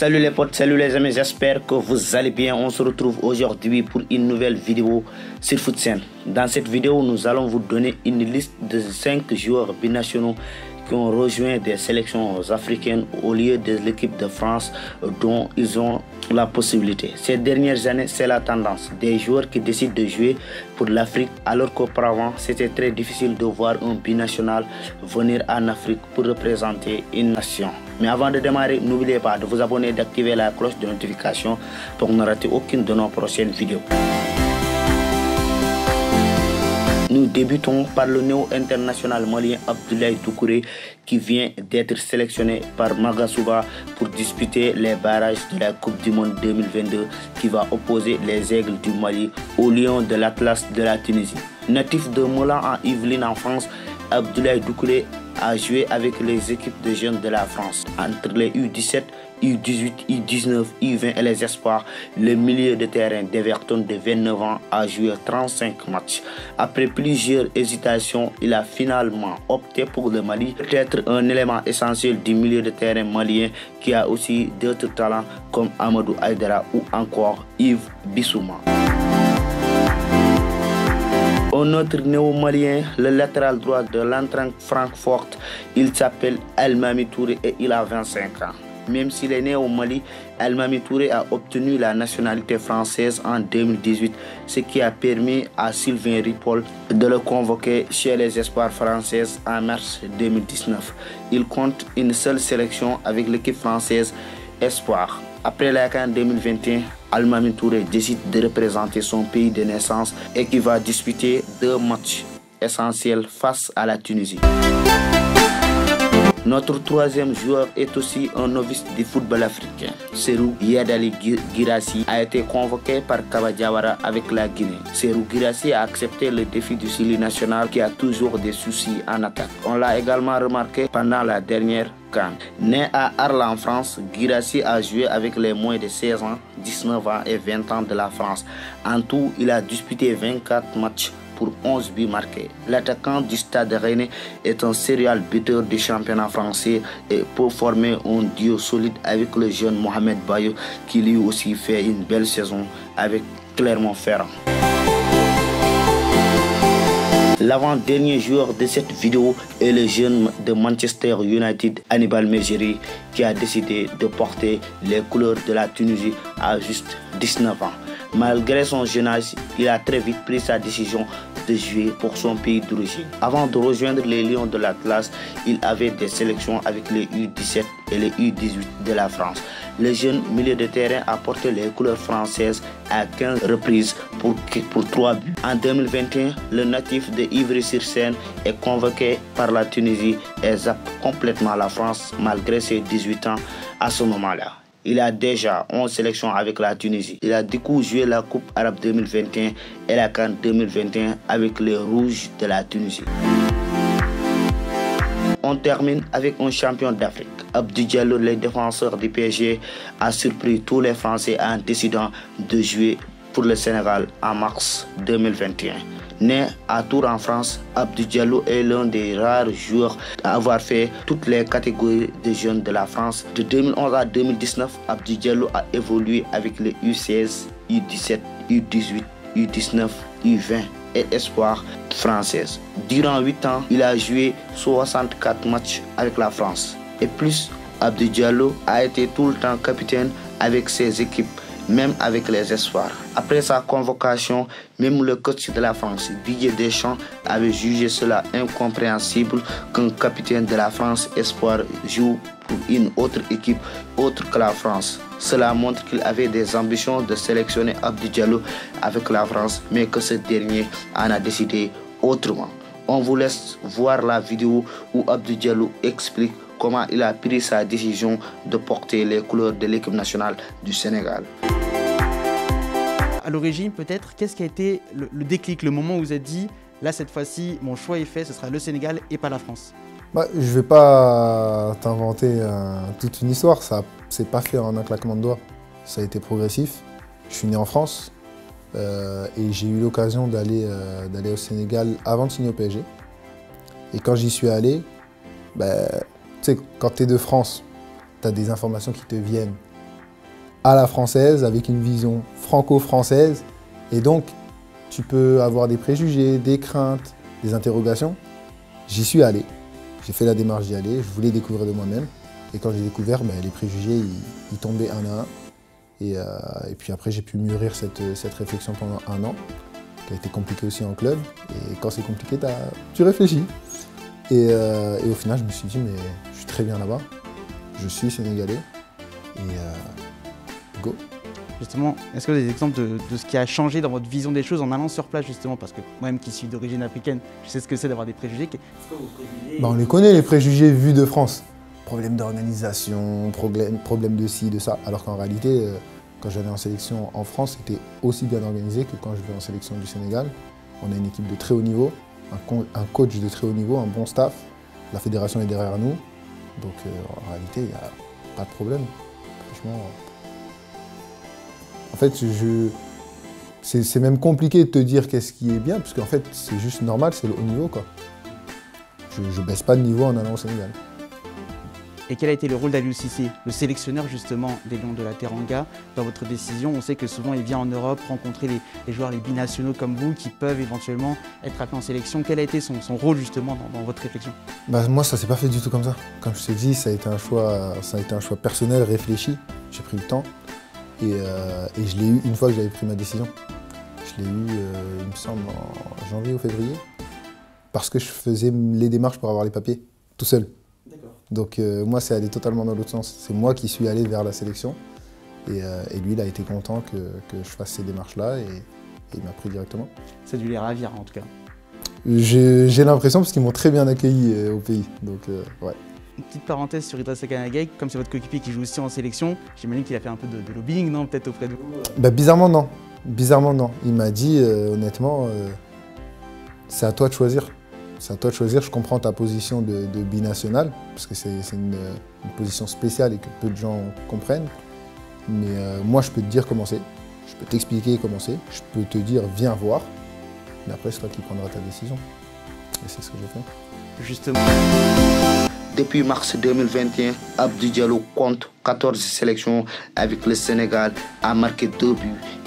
Salut les potes, salut les amis, j'espère que vous allez bien. On se retrouve aujourd'hui pour une nouvelle vidéo sur FootSen. Dans cette vidéo, nous allons vous donner une liste de 5 joueurs binationaux qui ont rejoint des sélections africaines au lieu de l'équipe de France dont ils ont la possibilité. Ces dernières années, c'est la tendance des joueurs qui décident de jouer pour l'Afrique alors qu'auparavant, c'était très difficile de voir un binational venir en Afrique pour représenter une nation. Mais avant de démarrer, n'oubliez pas de vous abonner et d'activer la cloche de notification pour ne rater aucune de nos prochaines vidéos. Nous débutons par le néo-international malien Abdoulaye Doucouré qui vient d'être sélectionné par Magasuba pour disputer les barrages de la Coupe du Monde 2022 qui va opposer les Aigles du Mali aux Lions de l'Atlas de la Tunisie. Natif de Moulins en Yvelines en France, Abdoulaye Doucouré a joué avec les équipes de jeunes de la France. Entre les U17, U18, U19, U20 et les espoirs, le milieu de terrain d'Everton de 29 ans a joué 35 matchs. Après plusieurs hésitations, il a finalement opté pour le Mali, peut-être un élément essentiel du milieu de terrain malien qui a aussi d'autres talents comme Amadou Aïdara ou encore Yves Bissouma. Un autre néo-malien, le latéral droit de l'Eintracht Francfort, il s'appelle El-Mami Touré et il a 25 ans. Même s'il est né au Mali, El-Mami Touré a obtenu la nationalité française en 2018, ce qui a permis à Sylvain Ripoll de le convoquer chez les espoirs françaises en mars 2019. Il compte une seule sélection avec l'équipe française espoir. Après la CAN 2021, El-Mami Touré décide de représenter son pays de naissance et qui va disputer 2 matchs essentiels face à la Tunisie. Notre troisième joueur est aussi un novice du football africain. Serhou Yadali Guirassy a été convoqué par Kaba Diawara avec la Guinée. Serhou Guirassy a accepté le défi du Sili national qui a toujours des soucis en attaque. On l'a également remarqué pendant la dernière CAN. Né à Arles en France, Guirassy a joué avec les moins de 16 ans, 19 ans et 20 ans de la France. En tout, il a disputé 24 matchs pour 11 buts marqués. L'attaquant du Stade Rennais est un serial buteur du championnat français et peut former un duo solide avec le jeune Mohamed Bayo qui lui aussi fait une belle saison avec Clermont-Ferrand. L'avant-dernier joueur de cette vidéo est le jeune de Manchester United, Hannibal Mejbri, qui a décidé de porter les couleurs de la Tunisie à juste 19 ans. Malgré son jeune âge, il a très vite pris sa décision de jouer pour son pays d'origine. Avant de rejoindre les Lions de l'Atlas, il avait des sélections avec les U17 et les U18 de la France. Le jeune milieu de terrain a porté les couleurs françaises à 15 reprises pour 3 buts. En 2021, le natif de Ivry-sur-Seine est convoqué par la Tunisie et zappe complètement la France malgré ses 18 ans à ce moment-là. Il a déjà 11 sélections avec la Tunisie. Il a du coup joué la Coupe arabe 2021 et la CAN 2021 avec les Rouges de la Tunisie. On termine avec un champion d'Afrique. Abdou Diallo, le défenseur du PSG, a surpris tous les Français en décidant de jouer pour le Sénégal en mars 2021. Né à Tours en France, Abdou Diallo est l'un des rares joueurs à avoir fait toutes les catégories de jeunes de la France. De 2011 à 2019, Abdou Diallo a évolué avec les U16, U17, U18, U19, U20 et espoir française. Durant 8 ans, il a joué 64 matchs avec la France. Et plus, Abdou Diallo a été tout le temps capitaine avec ses équipes, même avec les espoirs. Après sa convocation, même le coach de la France, Didier Deschamps, avait jugé cela incompréhensible qu'un capitaine de la France espoir joue pour une autre équipe autre que la France. Cela montre qu'il avait des ambitions de sélectionner Abdou Diallo avec la France, mais que ce dernier en a décidé autrement. On vous laisse voir la vidéo où Abdou Diallo explique comment il a pris sa décision de porter les couleurs de l'équipe nationale du Sénégal. À l'origine, peut-être, qu'est-ce qui a été le déclic, le moment où vous êtes dit, là, cette fois-ci, mon choix est fait, ce sera le Sénégal et pas la France? Je ne vais pas t'inventer toute une histoire, ça s'est pas fait en un claquement de doigts. Ça a été progressif. Je suis né en France et j'ai eu l'occasion d'aller au Sénégal avant de signer au PSG. Et quand j'y suis allé, tu sais, quand tu es de France, tu as des informations qui te viennent à la française, avec une vision franco-française. Et donc, tu peux avoir des préjugés, des craintes, des interrogations. J'y suis allé. J'ai fait la démarche d'y aller. Je voulais découvrir de moi-même. Et quand j'ai découvert, les préjugés, ils tombaient un à un. Et puis après, j'ai pu mûrir cette réflexion pendant un an, qui a été compliqué aussi en club. Et quand c'est compliqué, tu réfléchis. Et au final, je me suis dit, mais je suis très bien là-bas. Je suis sénégalais. Et go. Justement, est-ce que vous avez des exemples de ce qui a changé dans votre vision des choses en allant sur place, justement? Parce que moi-même qui suis d'origine africaine, je sais ce que c'est d'avoir des préjugés. On les connaît, les préjugés vus de France. Problème d'organisation, problème de ci, de ça. Alors qu'en réalité, quand j'allais en sélection en France, c'était aussi bien organisé que quand je vais en sélection du Sénégal. On a une équipe de très haut niveau, un coach de très haut niveau, un bon staff. La fédération est derrière nous. Donc en réalité, il n'y a pas de problème. Franchement, en fait, c'est même compliqué de te dire qu'est-ce qui est bien, parce qu'en fait, c'est juste normal, c'est le haut niveau, quoi. Je ne baisse pas de niveau en allant au Sénégal. Et quel a été le rôle d'Aliou Cissé, le sélectionneur justement des Lions de la Teranga, dans votre décision? On sait que souvent il vient en Europe rencontrer les joueurs, les binationaux comme vous, qui peuvent éventuellement être appelés en sélection. Quel a été son rôle justement dans votre réflexion? Moi, ça ne s'est pas fait du tout comme ça. Comme je t'ai dit, ça a été un choix personnel, réfléchi. J'ai pris le temps et je l'ai eu une fois que j'avais pris ma décision. Je l'ai eu, il me semble, en janvier ou février, parce que je faisais les démarches pour avoir les papiers, tout seul. Donc moi, c'est allé totalement dans l'autre sens. C'est moi qui suis allé vers la sélection. Et lui, il a été content que je fasse ces démarches-là et il m'a pris directement. Ça a dû les ravir en tout cas. J'ai l'impression parce qu'ils m'ont très bien accueilli au pays. Donc ouais. Une petite parenthèse sur Idrissa Gana Gueye, comme c'est votre coéquipier qui joue aussi en sélection, j'imagine qu'il a fait un peu de lobbying, non? Peut-être auprès de vous Bizarrement, non. Bizarrement, non. Il m'a dit, honnêtement, c'est à toi de choisir. C'est à toi de choisir. Je comprends ta position de binational, parce que c'est une position spéciale et que peu de gens comprennent. Mais moi, je peux te dire comment c'est. Je peux t'expliquer comment c'est. Je peux te dire, viens voir. Mais après, c'est toi qui prendras ta décision. Et c'est ce que j'ai fait. Justement. Depuis mars 2021, Abdou Diallo compte 14 sélections avec le Sénégal, a marqué 2 buts,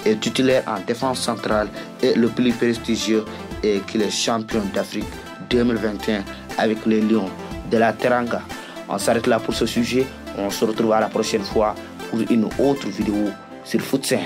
est titulaire en défense centrale et le plus prestigieux est qu'il est champion d'Afrique 2021 avec les Lions de la Teranga. On s'arrête là pour ce sujet. On se retrouve à la prochaine fois pour une autre vidéo sur FootSen.